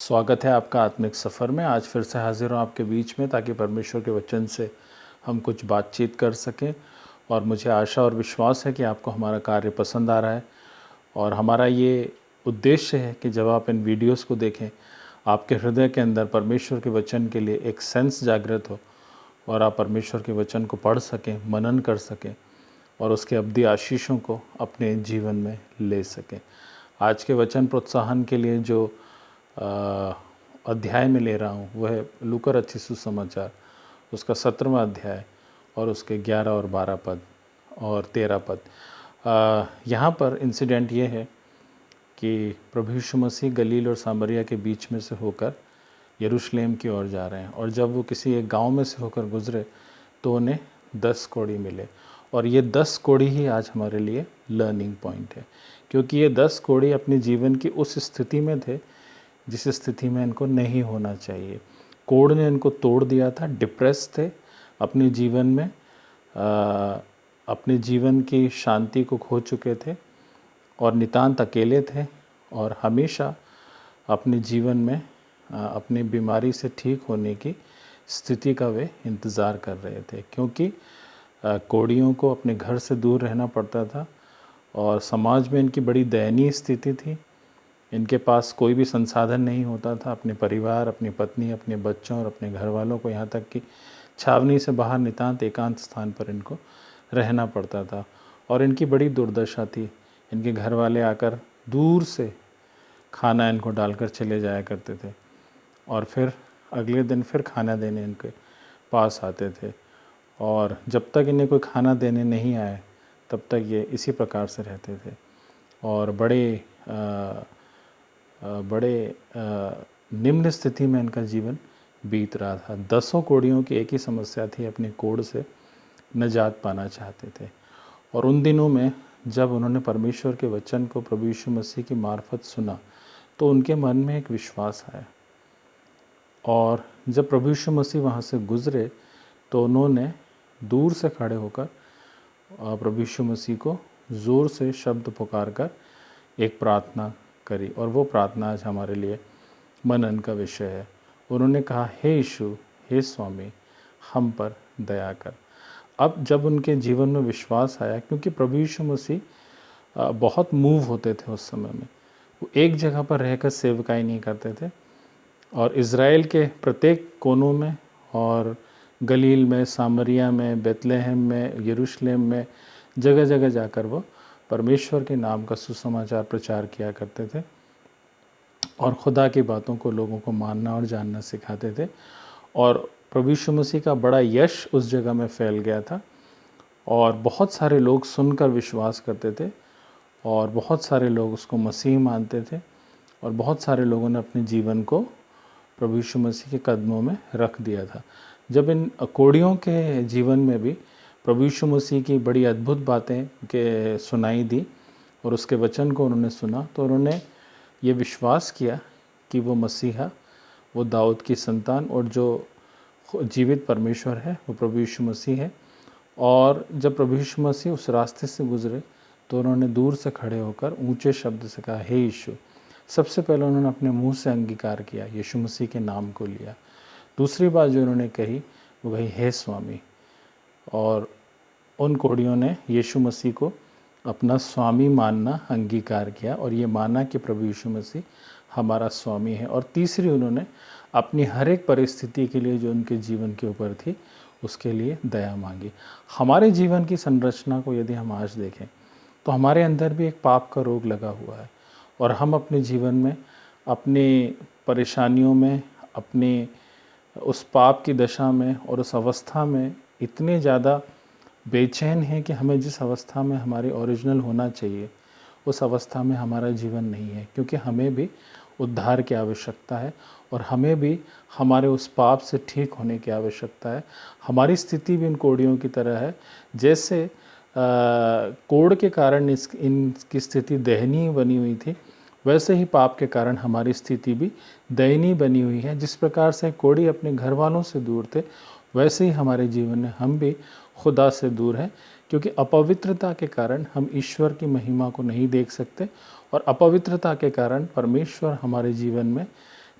स्वागत है आपका आत्मिक सफ़र में। आज फिर से हाजिर हूँ आपके बीच में ताकि परमेश्वर के वचन से हम कुछ बातचीत कर सकें। और मुझे आशा और विश्वास है कि आपको हमारा कार्य पसंद आ रहा है। और हमारा ये उद्देश्य है कि जब आप इन वीडियोस को देखें, आपके हृदय के अंदर परमेश्वर के वचन के लिए एक सेंस जागृत हो और आप परमेश्वर के वचन को पढ़ सकें, मनन कर सकें और उसके अब्दी आशीषों को अपने जीवन में ले सकें। आज के वचन प्रोत्साहन के लिए जो अध्याय में ले रहा हूँ वह है लूका रचित सुसमाचार, उसका 17वां अध्याय और उसके 11 और 12 पद और 13 पद। यहाँ पर इंसिडेंट ये है कि प्रभु यीशु मसीह गलील और सामरिया के बीच में से होकर यरूशलेम की ओर जा रहे हैं। और जब वो किसी एक गांव में से होकर गुजरे तो उन्हें 10 कोढ़ी मिले। और ये 10 कोढ़ी ही आज हमारे लिए लर्निंग पॉइंट है, क्योंकि ये 10 कोढ़ी अपने जीवन की उस स्थिति में थे जिस स्थिति में इनको नहीं होना चाहिए। कोढ़ ने इनको तोड़ दिया था, डिप्रेस थे अपने जीवन में, अपने जीवन की शांति को खो चुके थे और नितांत अकेले थे और हमेशा अपने जीवन में अपनी बीमारी से ठीक होने की स्थिति का वे इंतज़ार कर रहे थे, क्योंकि कोढ़ियों को अपने घर से दूर रहना पड़ता था और समाज में इनकी बड़ी दयनीय स्थिति थी। इनके पास कोई भी संसाधन नहीं होता था अपने परिवार, अपनी पत्नी, अपने बच्चों और अपने घर वालों को, यहाँ तक कि छावनी से बाहर नितांत एकांत स्थान पर इनको रहना पड़ता था। और इनकी बड़ी दुर्दशा थी। इनके घर वाले आकर दूर से खाना इनको डालकर चले जाया करते थे और फिर अगले दिन फिर खाना देने इनके पास आते थे। और जब तक इन्हें कोई खाना देने नहीं आए तब तक ये इसी प्रकार से रहते थे और बड़े निम्न स्थिति में इनका जीवन बीत रहा था। 10 कोढ़ियों की एक ही समस्या थी, अपने कोढ़ से निजात पाना चाहते थे। और उन दिनों में जब उन्होंने परमेश्वर के वचन को प्रभु यीशु मसीह की मार्फत सुना तो उनके मन में एक विश्वास आया। और जब प्रभु यीशु मसीह वहाँ से गुज़रे तो उन्होंने दूर से खड़े होकर प्रभु यीशु मसीह को ज़ोर से शब्द पुकार कर एक प्रार्थना करी। और वो प्रार्थना आज हमारे लिए मनन का विषय है। उन्होंने कहा, हे यीशु, हे स्वामी, हम पर दया कर। अब जब उनके जीवन में विश्वास आया, क्योंकि प्रभु यीशु मसीह बहुत मूव होते थे उस समय में, वो एक जगह पर रहकर सेवकाई नहीं करते थे और इज़राइल के प्रत्येक कोनों में और गलील में, सामरिया में, बेतलेहम में, यरूशलेम में, जगह जगह जाकर वो परमेश्वर के नाम का सुसमाचार प्रचार किया करते थे और खुदा की बातों को लोगों को मानना और जानना सिखाते थे। और प्रभु यीशु मसीह का बड़ा यश उस जगह में फैल गया था और बहुत सारे लोग सुनकर विश्वास करते थे और बहुत सारे लोग उसको मसीह मानते थे और बहुत सारे लोगों ने अपने जीवन को प्रभु यीशु मसीह के कदमों में रख दिया था। जब इन कोढ़ियों के जीवन में भी प्रभु यीशु मसीह की बड़ी अद्भुत बातें के सुनाई दी और उसके वचन को उन्होंने सुना तो उन्होंने ये विश्वास किया कि वो मसीहा, वो दाऊद की संतान और जो जीवित परमेश्वर है वो प्रभु यीशु मसीह है। और जब प्रभु यीशु मसीह उस रास्ते से गुजरे तो उन्होंने दूर से खड़े होकर ऊंचे शब्द से कहा, हे यीशु। सबसे पहले उन्होंने अपने मुंह से अंगीकार किया, यीशु मसीह के नाम को लिया। दूसरी बात जो उन्होंने कही वो कही, हे स्वामी। और उन कोढ़ियों ने यीशु मसीह को अपना स्वामी मानना अंगीकार किया और ये माना कि प्रभु यीशु मसीह हमारा स्वामी है। और तीसरी, उन्होंने अपनी हर एक परिस्थिति के लिए जो उनके जीवन के ऊपर थी उसके लिए दया मांगी। हमारे जीवन की संरचना को यदि हम आज देखें तो हमारे अंदर भी एक पाप का रोग लगा हुआ है और हम अपने जीवन में अपनी परेशानियों में, अपने उस पाप की दशा में और उस अवस्था में इतने ज़्यादा बेचैन हैं कि हमें जिस अवस्था में हमारी ओरिजिनल होना चाहिए उस अवस्था में हमारा जीवन नहीं है, क्योंकि हमें भी उद्धार की आवश्यकता है और हमें भी हमारे उस पाप से ठीक होने की आवश्यकता है। हमारी स्थिति भी इन कोढ़ियों की तरह है। जैसे कोढ़ के कारण इनकी स्थिति दयनीय बनी हुई थी, वैसे ही पाप के कारण हमारी स्थिति भी दयनीय बनी हुई है। जिस प्रकार से कोढ़ी अपने घर वालों से दूर थे, वैसे ही हमारे जीवन में हम भी खुदा से दूर हैं, क्योंकि अपवित्रता के कारण हम ईश्वर की महिमा को नहीं देख सकते और अपवित्रता के कारण परमेश्वर हमारे जीवन में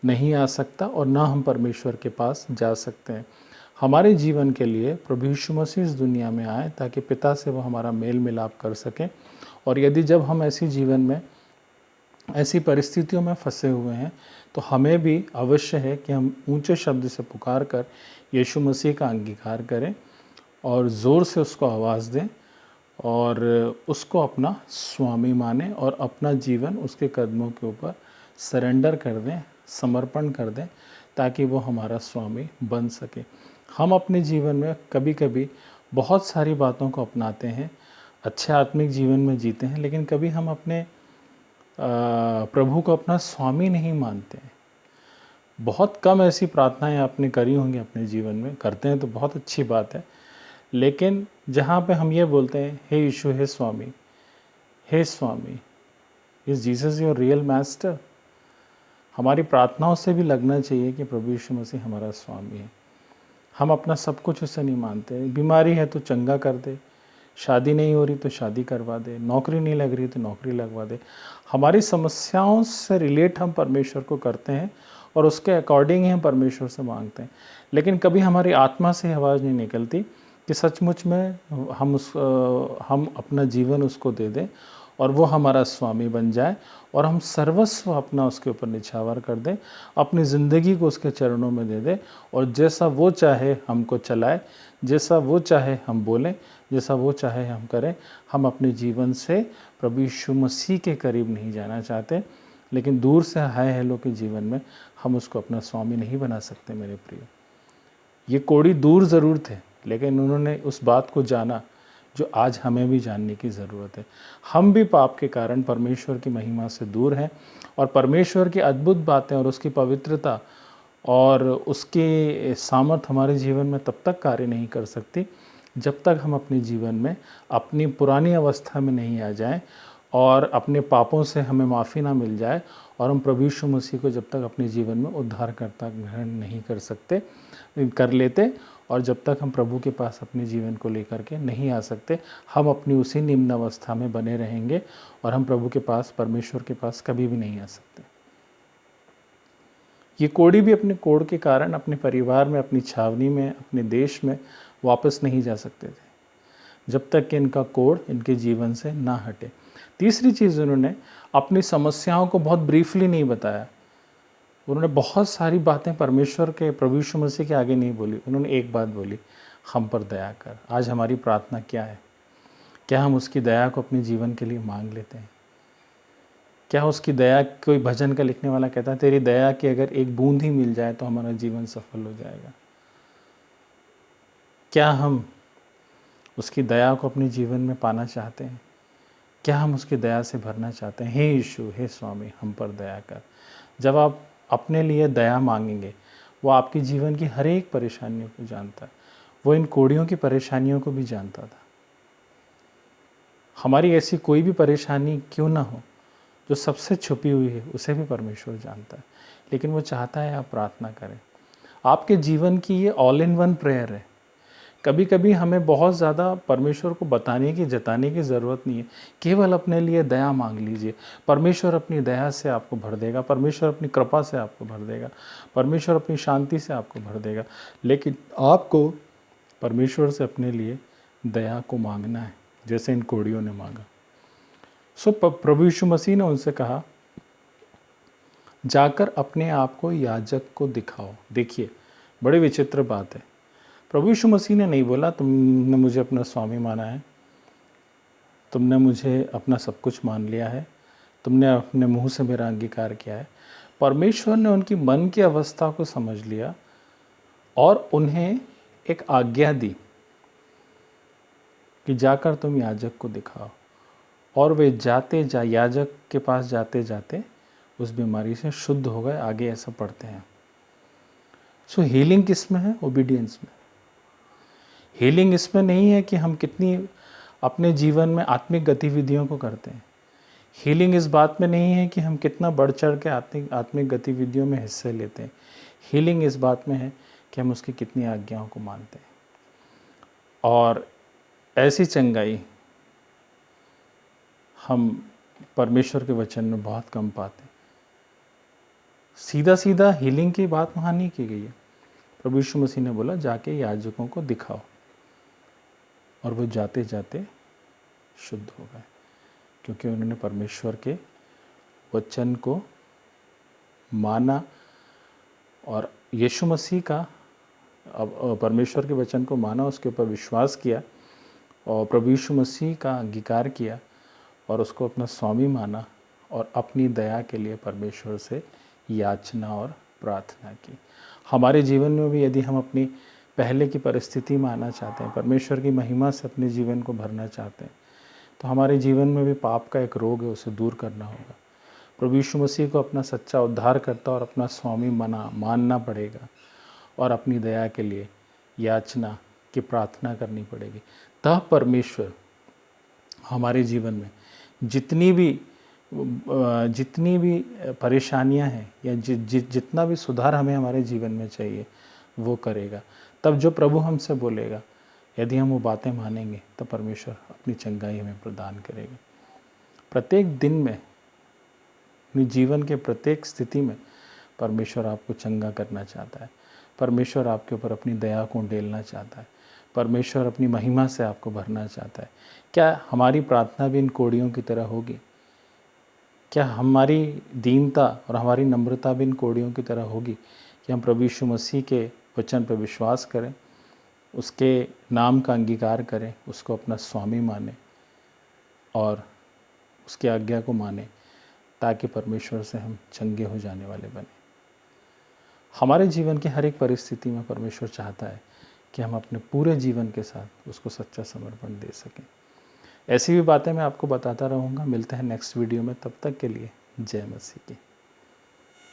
नहीं आ सकता और ना हम परमेश्वर के पास जा सकते हैं। हमारे जीवन के लिए प्रभु यीशु मसीह इस दुनिया में आए ताकि पिता से वो हमारा मेल मिलाप कर सकें। और यदि जब हम ऐसी जीवन में ऐसी परिस्थितियों में फंसे हुए हैं तो हमें भी अवश्य है कि हम ऊंचे शब्द से पुकार कर यीशु मसीह का अंगीकार करें और ज़ोर से उसको आवाज़ दें और उसको अपना स्वामी माने और अपना जीवन उसके कदमों के ऊपर सरेंडर कर दें, समर्पण कर दें, ताकि वो हमारा स्वामी बन सके। हम अपने जीवन में कभी कभी बहुत सारी बातों को अपनाते हैं, अच्छे आत्मिक जीवन में जीते हैं, लेकिन कभी हम अपने प्रभु को अपना स्वामी नहीं मानते हैं। बहुत कम ऐसी प्रार्थनाएं आपने करी होंगी अपने जीवन में, करते हैं तो बहुत अच्छी बात है, लेकिन जहाँ पे हम ये बोलते हैं हे यीशु, हे स्वामी, हे स्वामी, is Jesus your real master, हमारी प्रार्थनाओं से भी लगना चाहिए कि प्रभु यीशु मसीह हमारा स्वामी है। हम अपना सब कुछ उससे नहीं मानते। बीमारी है तो चंगा कर दे, शादी नहीं हो रही तो शादी करवा दे, नौकरी नहीं लग रही तो नौकरी लगवा दे। हमारी समस्याओं से रिलेट हम परमेश्वर को करते हैं और उसके अकॉर्डिंग ही हम परमेश्वर से मांगते हैं, लेकिन कभी हमारी आत्मा से आवाज़ नहीं निकलती कि सचमुच में हम अपना जीवन उसको दे दें और वो हमारा स्वामी बन जाए और हम सर्वस्व अपना उसके ऊपर निछावर कर दें, अपनी ज़िंदगी को उसके चरणों में दे दें और जैसा वो चाहे हमको चलाए, जैसा वो चाहे हम बोलें, जैसा वो चाहे हम करें। हम अपने जीवन से प्रभु यीशु मसीह के करीब नहीं जाना चाहते, लेकिन दूर से हाय हेलो के जीवन में हम उसको अपना स्वामी नहीं बना सकते। मेरे प्रिय, ये कोढ़ी दूर ज़रूर थे, लेकिन उन्होंने उस बात को जाना जो आज हमें भी जानने की ज़रूरत है। हम भी पाप के कारण परमेश्वर की महिमा से दूर हैं और परमेश्वर की अद्भुत बातें और उसकी पवित्रता और उसकी सामर्थ हमारे जीवन में तब तक कार्य नहीं कर सकती जब तक हम अपने जीवन में अपनी पुरानी अवस्था में नहीं आ जाएं और अपने पापों से हमें माफ़ी ना मिल जाए और हम प्रभु यीशु मसीह को जब तक अपने जीवन में उद्धारकर्ता ग्रहण नहीं कर लेते और जब तक हम प्रभु के पास अपने जीवन को लेकर के नहीं आ सकते, हम अपनी उसी निम्न अवस्था में बने रहेंगे और हम प्रभु के पास, परमेश्वर के पास कभी भी नहीं आ सकते। ये कोढ़ी भी अपने कोढ़ के कारण अपने परिवार में, अपनी छावनी में, अपने देश में वापस नहीं जा सकते थे जब तक कि इनका कोढ़ इनके जीवन से ना हटे। तीसरी चीज़, उन्होंने अपनी समस्याओं को बहुत ब्रीफली नहीं बताया। उन्होंने बहुत सारी बातें परमेश्वर के, प्रभु यीशु मसीह के आगे नहीं बोली। उन्होंने एक बात बोली, हम पर दया कर। आज हमारी प्रार्थना क्या है? क्या हम उसकी दया को अपने जीवन के लिए मांग लेते हैं? क्या उसकी दया, कोई भजन का लिखने वाला कहता है तेरी दया की अगर एक बूंद ही मिल जाए तो हमारा जीवन सफल हो जाएगा। क्या हम उसकी दया को अपने जीवन में पाना चाहते हैं? क्या हम उसकी दया से भरना चाहते हैं? हे यीशु, हे स्वामी, हम पर दया कर। जब आप अपने लिए दया मांगेंगे, वो आपके जीवन की हर एक परेशानियों को जानता है। वो इन कोढ़ियों की परेशानियों को भी जानता था। हमारी ऐसी कोई भी परेशानी क्यों ना हो जो सबसे छुपी हुई है, उसे भी परमेश्वर जानता है, लेकिन वो चाहता है आप प्रार्थना करें। आपके जीवन की ये ऑल इन वन प्रेयर है। कभी कभी हमें बहुत ज़्यादा परमेश्वर को बताने की, जताने की ज़रूरत नहीं है। केवल अपने लिए दया मांग लीजिए, परमेश्वर अपनी दया से आपको भर देगा, परमेश्वर अपनी कृपा से आपको भर देगा, परमेश्वर अपनी शांति से आपको भर देगा। लेकिन आपको परमेश्वर से अपने लिए दया को मांगना है, जैसे इन कोढ़ियों ने मांगा। प्रभु यीशु मसीह ने उनसे कहा, जाकर अपने आप को याजक को दिखाओ। देखिए, बड़ी विचित्र बात है। प्रभु यीशु मसीह ने नहीं बोला तुमने मुझे अपना स्वामी माना है, तुमने मुझे अपना सब कुछ मान लिया है, तुमने अपने मुंह से मेरा अंगीकार किया है। परमेश्वर ने उनकी मन की अवस्था को समझ लिया और उन्हें एक आज्ञा दी कि जाकर तुम याजक को दिखाओ। और वे याजक के पास जाते जाते उस बीमारी से शुद्ध हो गए। आगे ऐसा पढ़ते हैं। सो हीलिंग किस में है? ओबीडियंस में। हीलिंग इसमें नहीं है कि हम कितनी अपने जीवन में आत्मिक गतिविधियों को करते हैं। हीलिंग इस बात में नहीं है कि हम कितना बढ़ चढ़ के आत्मिक गतिविधियों में हिस्से लेते हैं। हीलिंग इस बात में है कि हम उसकी कितनी आज्ञाओं को मानते हैं। और ऐसी चंगाई हम परमेश्वर के वचन में बहुत कम पाते हैं। सीधा सीधा हीलिंग की बात वहाँ नहीं की गई है। प्रभु यीशु मसीह ने बोला जाके याजकों को दिखाओ, और वो जाते जाते शुद्ध हो गए, क्योंकि उन्होंने परमेश्वर के वचन को माना और यीशु मसीह का परमेश्वर के वचन को माना, उसके ऊपर विश्वास किया और प्रभु यीशु मसीह का अंगीकार किया और उसको अपना स्वामी माना और अपनी दया के लिए परमेश्वर से याचना और प्रार्थना की। हमारे जीवन में भी यदि हम अपनी पहले की परिस्थिति में आना चाहते हैं, परमेश्वर की महिमा से अपने जीवन को भरना चाहते हैं, तो हमारे जीवन में भी पाप का एक रोग है, उसे दूर करना होगा। प्रभु यीशु मसीह को अपना सच्चा उद्धारकर्ता और अपना स्वामी मानना पड़ेगा और अपनी दया के लिए याचना की प्रार्थना करनी पड़ेगी। तब परमेश्वर हमारे जीवन में जितनी भी परेशानियां हैं या जितना भी सुधार हमें हमारे जीवन में चाहिए वो करेगा। तब जो प्रभु हमसे बोलेगा, यदि हम वो बातें मानेंगे, तो परमेश्वर अपनी चंगाई हमें प्रदान करेगा। प्रत्येक दिन में, अपने जीवन के प्रत्येक स्थिति में परमेश्वर आपको चंगा करना चाहता है। परमेश्वर आपके ऊपर अपनी दया को उंडेलना चाहता है। परमेश्वर अपनी महिमा से आपको भरना चाहता है। क्या हमारी प्रार्थना भी इन कोड़ियों की तरह होगी? क्या हमारी दीनता और हमारी नम्रता भी इन कोड़ियों की तरह होगी कि हम प्रभु यीशु मसीह के वचन पर विश्वास करें, उसके नाम का अंगीकार करें, उसको अपना स्वामी माने और उसकी आज्ञा को माने, ताकि परमेश्वर से हम चंगे हो जाने वाले बने। हमारे जीवन की हर एक परिस्थिति में परमेश्वर चाहता है कि हम अपने पूरे जीवन के साथ उसको सच्चा समर्पण दे सकें। ऐसी भी बातें मैं आपको बताता रहूँगा। मिलते हैं नेक्स्ट वीडियो में, तब तक के लिए जय मसीह की।